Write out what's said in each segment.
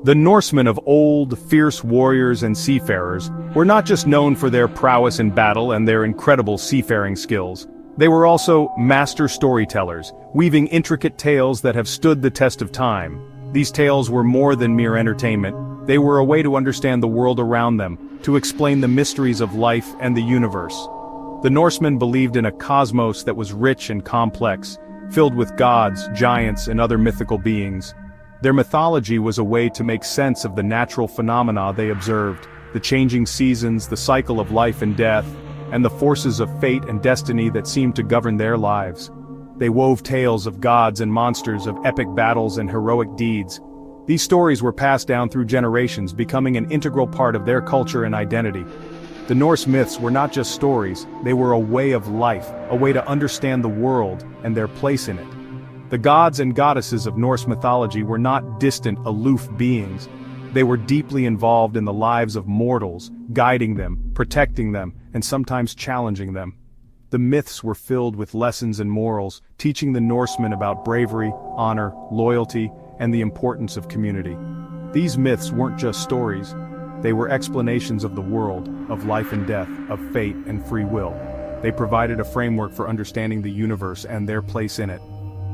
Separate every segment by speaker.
Speaker 1: The Norsemen of old, fierce warriors and seafarers were not just known for their prowess in battle and their incredible seafaring skills. They were also master storytellers, weaving intricate tales that have stood the test of time. These tales were more than mere entertainment. They were a way to understand the world around them, to explain the mysteries of life and the universe. The Norsemen believed in a cosmos that was rich and complex, filled with gods, giants, and other mythical beings. Their mythology was a way to make sense of the natural phenomena they observed, the changing seasons, the cycle of life and death, and the forces of fate and destiny that seemed to govern their lives. They wove tales of gods and monsters, of epic battles and heroic deeds. These stories were passed down through generations, becoming an integral part of their culture and identity. The Norse myths were not just stories, they were a way of life, a way to understand the world and their place in it. The gods and goddesses of Norse mythology were not distant, aloof beings. They were deeply involved in the lives of mortals, guiding them, protecting them, and sometimes challenging them. The myths were filled with lessons and morals, teaching the Norsemen about bravery, honor, loyalty, and the importance of community. These myths weren't just stories. They were explanations of the world, of life and death, of fate and free will. They provided a framework for understanding the universe and their place in it.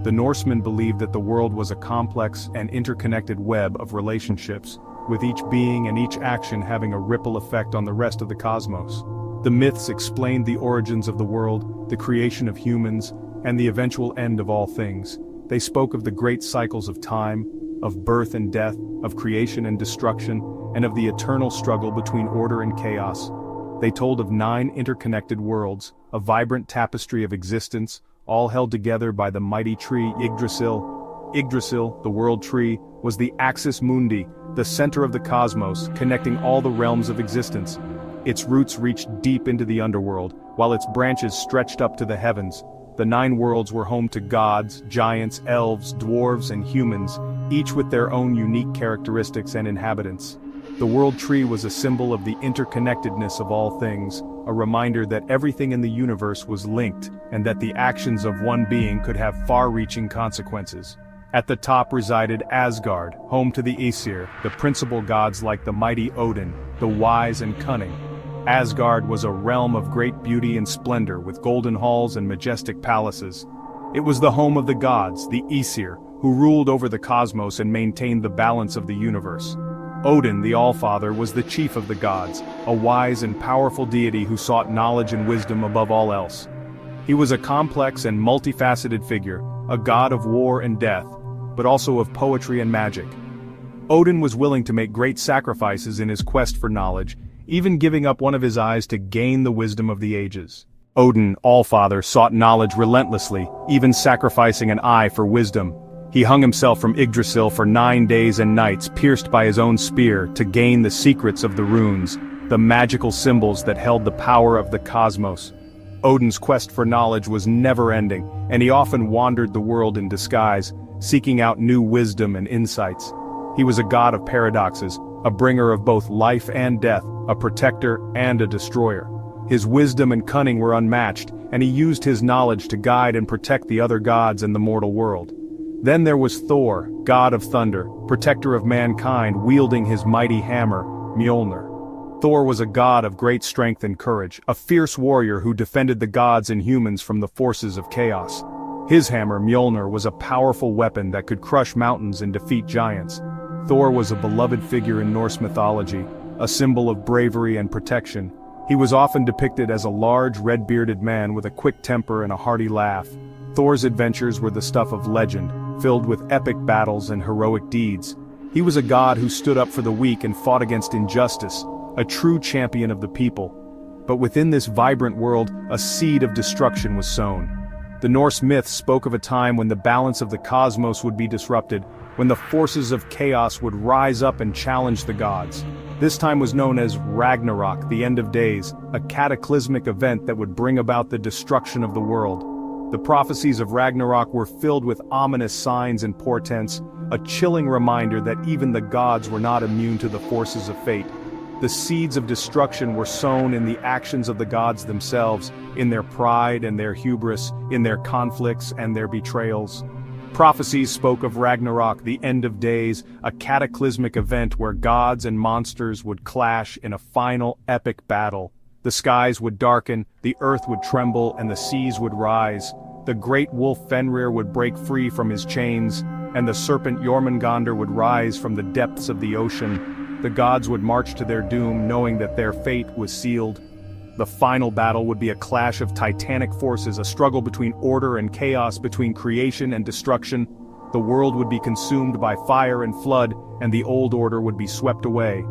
Speaker 1: The Norsemen believed that the world was a complex and interconnected web of relationships, with each being and each action having a ripple effect on the rest of the cosmos. The myths explained the origins of the world, the creation of humans, and the eventual end of all things. They spoke of the great cycles of time, of birth and death, of creation and destruction, and of the eternal struggle between order and chaos. They told of 9 interconnected worlds, a vibrant tapestry of existence, all held together by the mighty tree Yggdrasil. Yggdrasil, the world tree, was the axis mundi, the center of the cosmos, connecting all the realms of existence. Its roots reached deep into the underworld, while its branches stretched up to the heavens. The 9 worlds were home to gods, giants, elves, dwarves, and humans, each with their own unique characteristics and inhabitants. The world tree was a symbol of the interconnectedness of all things, a reminder that everything in the universe was linked, and that the actions of one being could have far-reaching consequences. At the top resided Asgard, home to the Aesir, the principal gods like the mighty Odin, the wise and cunning. Asgard was a realm of great beauty and splendor, with golden halls and majestic palaces. It was the home of the gods, the Aesir, who ruled over the cosmos and maintained the balance of the universe. Odin, the Allfather, was the chief of the gods, a wise and powerful deity who sought knowledge and wisdom above all else. He was a complex and multifaceted figure, a god of war and death, but also of poetry and magic. Odin was willing to make great sacrifices in his quest for knowledge, even giving up one of his eyes to gain the wisdom of the ages. Odin, Allfather, sought knowledge relentlessly, even sacrificing an eye for wisdom. He hung himself from Yggdrasil for 9 days and nights, pierced by his own spear, to gain the secrets of the runes, the magical symbols that held the power of the cosmos. Odin's quest for knowledge was never-ending, and he often wandered the world in disguise, seeking out new wisdom and insights. He was a god of paradoxes, a bringer of both life and death, a protector and a destroyer. His wisdom and cunning were unmatched, and he used his knowledge to guide and protect the other gods in the mortal world. Then there was Thor, god of thunder, protector of mankind, wielding his mighty hammer, Mjolnir. Thor was a god of great strength and courage, a fierce warrior who defended the gods and humans from the forces of chaos. His hammer, Mjolnir, was a powerful weapon that could crush mountains and defeat giants. Thor was a beloved figure in Norse mythology, a symbol of bravery and protection. He was often depicted as a large, red-bearded man with a quick temper and a hearty laugh. Thor's adventures were the stuff of legend, filled with epic battles and heroic deeds. He was a god who stood up for the weak and fought against injustice, a true champion of the people. But within this vibrant world, a seed of destruction was sown. The Norse myths spoke of a time when the balance of the cosmos would be disrupted, when the forces of chaos would rise up and challenge the gods. This time was known as Ragnarök, the end of days, a cataclysmic event that would bring about the destruction of the world. The prophecies of Ragnarök were filled with ominous signs and portents, a chilling reminder that even the gods were not immune to the forces of fate. The seeds of destruction were sown in the actions of the gods themselves, in their pride and their hubris, in their conflicts and their betrayals. Prophecies spoke of Ragnarök, the end of days, a cataclysmic event where gods and monsters would clash in a final epic battle. The skies would darken, the earth would tremble, and the seas would rise. The great wolf Fenrir would break free from his chains, and the serpent Jormungandr would rise from the depths of the ocean. The gods would march to their doom, knowing that their fate was sealed. The final battle would be a clash of titanic forces, a struggle between order and chaos, between creation and destruction. The world would be consumed by fire and flood, and the old order would be swept away.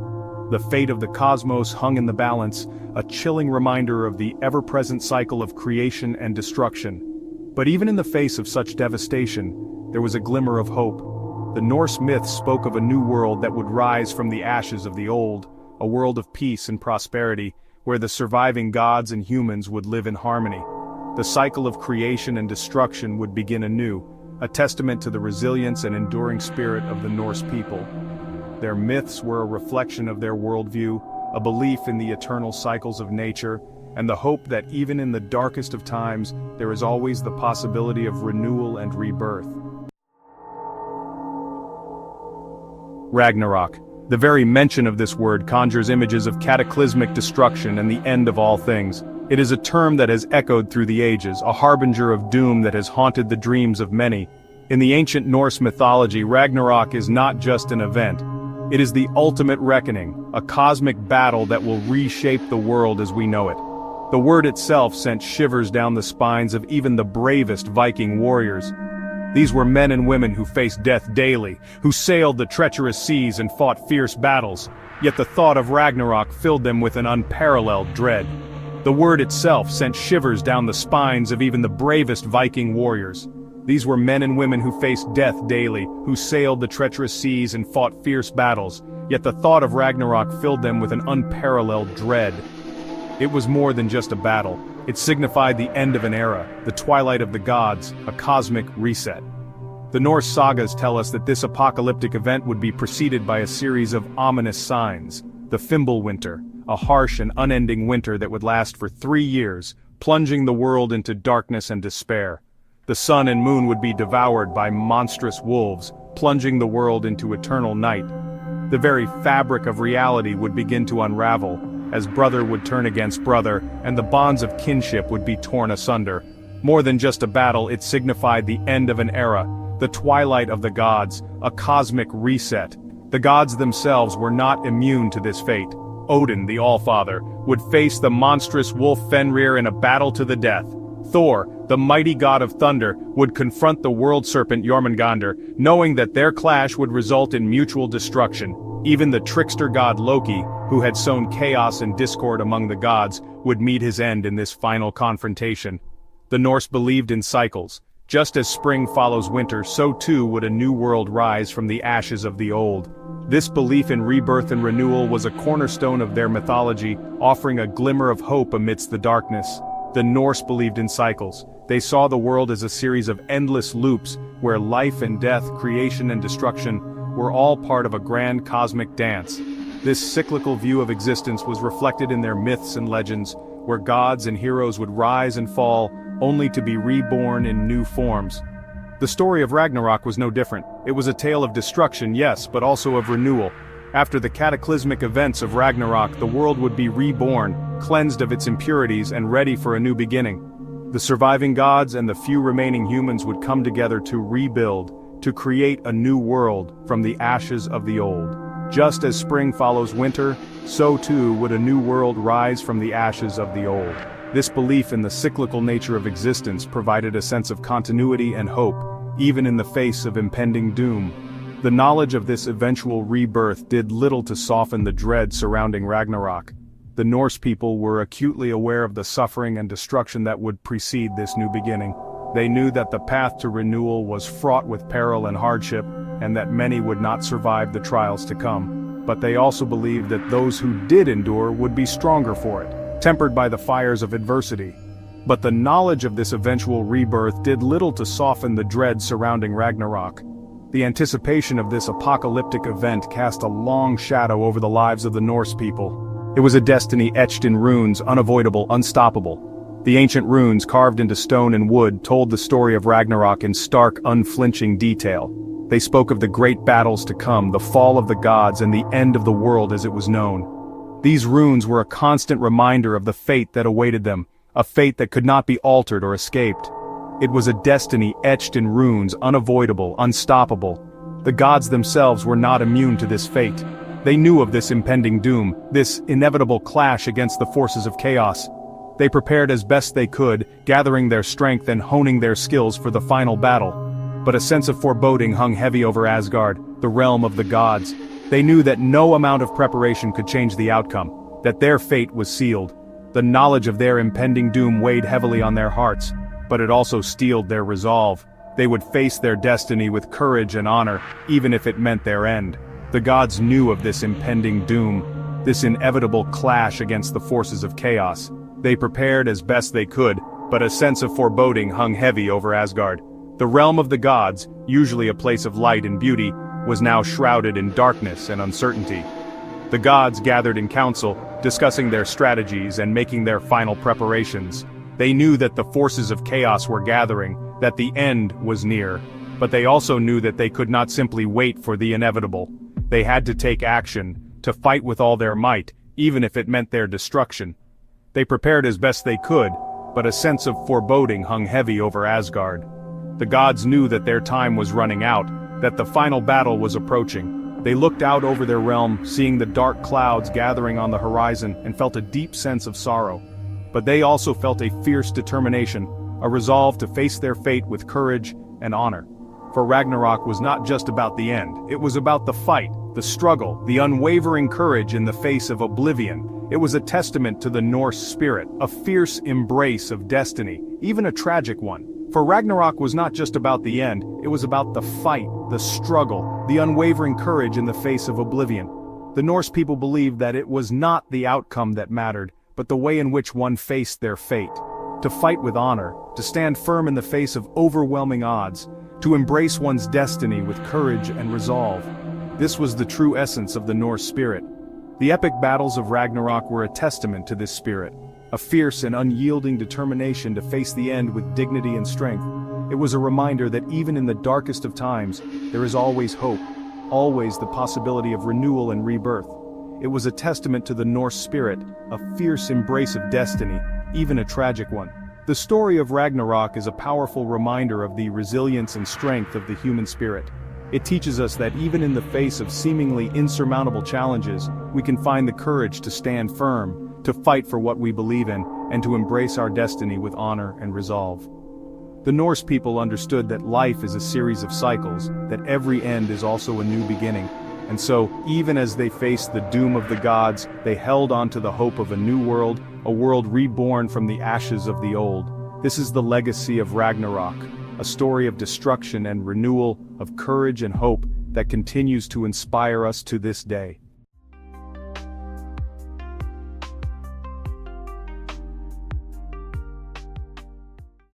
Speaker 1: The fate of the cosmos hung in the balance, a chilling reminder of the ever-present cycle of creation and destruction. But even in the face of such devastation, there was a glimmer of hope. The Norse myths spoke of a new world that would rise from the ashes of the old, a world of peace and prosperity, where the surviving gods and humans would live in harmony. The cycle of creation and destruction would begin anew, a testament to the resilience and enduring spirit of the Norse people. Their myths were a reflection of their worldview, a belief in the eternal cycles of nature, and the hope that even in the darkest of times, there is always the possibility of renewal and rebirth. Ragnarök. The very mention of this word conjures images of cataclysmic destruction and the end of all things. It is a term that has echoed through the ages, a harbinger of doom that has haunted the dreams of many. In the ancient Norse mythology, Ragnarök is not just an event. It is the ultimate reckoning, a cosmic battle that will reshape the world as we know it. The word itself sent shivers down the spines of even the bravest Viking warriors. These were men and women who faced death daily, who sailed the treacherous seas and fought fierce battles, yet the thought of Ragnarök filled them with an unparalleled dread. The word itself sent shivers down the spines of even the bravest Viking warriors. These were men and women who faced death daily, who sailed the treacherous seas and fought fierce battles, yet the thought of Ragnarök filled them with an unparalleled dread. It was more than just a battle. It signified the end of an era, the twilight of the gods, a cosmic reset. The Norse sagas tell us that this apocalyptic event would be preceded by a series of ominous signs. The Fimbulwinter, a harsh and unending winter that would last for 3 years, plunging the world into darkness and despair. The sun and moon would be devoured by monstrous wolves, plunging the world into eternal night. The very fabric of reality would begin to unravel, as brother would turn against brother, and the bonds of kinship would be torn asunder. More than just a battle, it signified the end of an era, the twilight of the gods, a cosmic reset. The gods themselves were not immune to this fate. Odin, the Allfather, would face the monstrous wolf Fenrir in a battle to the death. Thor, the mighty god of thunder, would confront the world serpent Jormungandr, knowing that their clash would result in mutual destruction. Even the trickster god Loki, who had sown chaos and discord among the gods, would meet his end in this final confrontation. The Norse believed in cycles. Just as spring follows winter, so too would a new world rise from the ashes of the old. This belief in rebirth and renewal was a cornerstone of their mythology, offering a glimmer of hope amidst the darkness. The Norse believed in cycles. They saw the world as a series of endless loops, where life and death, creation and destruction, were all part of a grand cosmic dance. This cyclical view of existence was reflected in their myths and legends, where gods and heroes would rise and fall, only to be reborn in new forms. The story of Ragnarök was no different. It was a tale of destruction, yes, but also of renewal. After the cataclysmic events of Ragnarök, the world would be reborn, cleansed of its impurities and ready for a new beginning. The surviving gods and the few remaining humans would come together to rebuild, to create a new world from the ashes of the old. Just as spring follows winter, so too would a new world rise from the ashes of the old. This belief in the cyclical nature of existence provided a sense of continuity and hope, even in the face of impending doom. The knowledge of this eventual rebirth did little to soften the dread surrounding Ragnarök. The Norse people were acutely aware of the suffering and destruction that would precede this new beginning. They knew that the path to renewal was fraught with peril and hardship, and that many would not survive the trials to come. But they also believed that those who did endure would be stronger for it, tempered by the fires of adversity. But the knowledge of this eventual rebirth did little to soften the dread surrounding Ragnarök. The anticipation of this apocalyptic event cast a long shadow over the lives of the Norse people. It was a destiny etched in runes, unavoidable, unstoppable. The ancient runes carved into stone and wood told the story of Ragnarök in stark, unflinching detail. They spoke of the great battles to come, the fall of the gods, and the end of the world as it was known. These runes were a constant reminder of the fate that awaited them, a fate that could not be altered or escaped. It was a destiny etched in runes, unavoidable, unstoppable. The gods themselves were not immune to this fate. They knew of this impending doom, this inevitable clash against the forces of chaos. They prepared as best they could, gathering their strength and honing their skills for the final battle. But a sense of foreboding hung heavy over Asgard, the realm of the gods. They knew that no amount of preparation could change the outcome, that their fate was sealed. The knowledge of their impending doom weighed heavily on their hearts, but it also steeled their resolve. They would face their destiny with courage and honor, even if it meant their end. The gods knew of this impending doom, this inevitable clash against the forces of chaos. They prepared as best they could, but a sense of foreboding hung heavy over Asgard. The realm of the gods, usually a place of light and beauty, was now shrouded in darkness and uncertainty. The gods gathered in council, discussing their strategies and making their final preparations. They knew that the forces of chaos were gathering, that the end was near, but they also knew that they could not simply wait for the inevitable. They had to take action, to fight with all their might, even if it meant their destruction. They prepared as best they could, but a sense of foreboding hung heavy over Asgard. The gods knew that their time was running out, that the final battle was approaching. They looked out over their realm, seeing the dark clouds gathering on the horizon, and felt a deep sense of sorrow. But they also felt a fierce determination, a resolve to face their fate with courage and honor. For Ragnarök was not just about the end, it was about the fight, the struggle, the unwavering courage in the face of oblivion. It was a testament to the Norse spirit, a fierce embrace of destiny, even a tragic one. For Ragnarök was not just about the end, it was about the fight, the struggle, the unwavering courage in the face of oblivion. The Norse people believed that it was not the outcome that mattered, but the way in which one faced their fate. To fight with honor, to stand firm in the face of overwhelming odds, to embrace one's destiny with courage and resolve. This was the true essence of the Norse spirit. The epic battles of Ragnarök were a testament to this spirit, a fierce and unyielding determination to face the end with dignity and strength. It was a reminder that even in the darkest of times, there is always hope, always the possibility of renewal and rebirth. It was a testament to the Norse spirit, a fierce embrace of destiny, even a tragic one. The story of Ragnarök is a powerful reminder of the resilience and strength of the human spirit. It teaches us that even in the face of seemingly insurmountable challenges, we can find the courage to stand firm, to fight for what we believe in, and to embrace our destiny with honor and resolve. The Norse people understood that life is a series of cycles, that every end is also a new beginning. And so, even as they faced the doom of the gods, they held on to the hope of a new world, a world reborn from the ashes of the old. This is the legacy of Ragnarök, a story of destruction and renewal, of courage and hope that continues to inspire us to this day.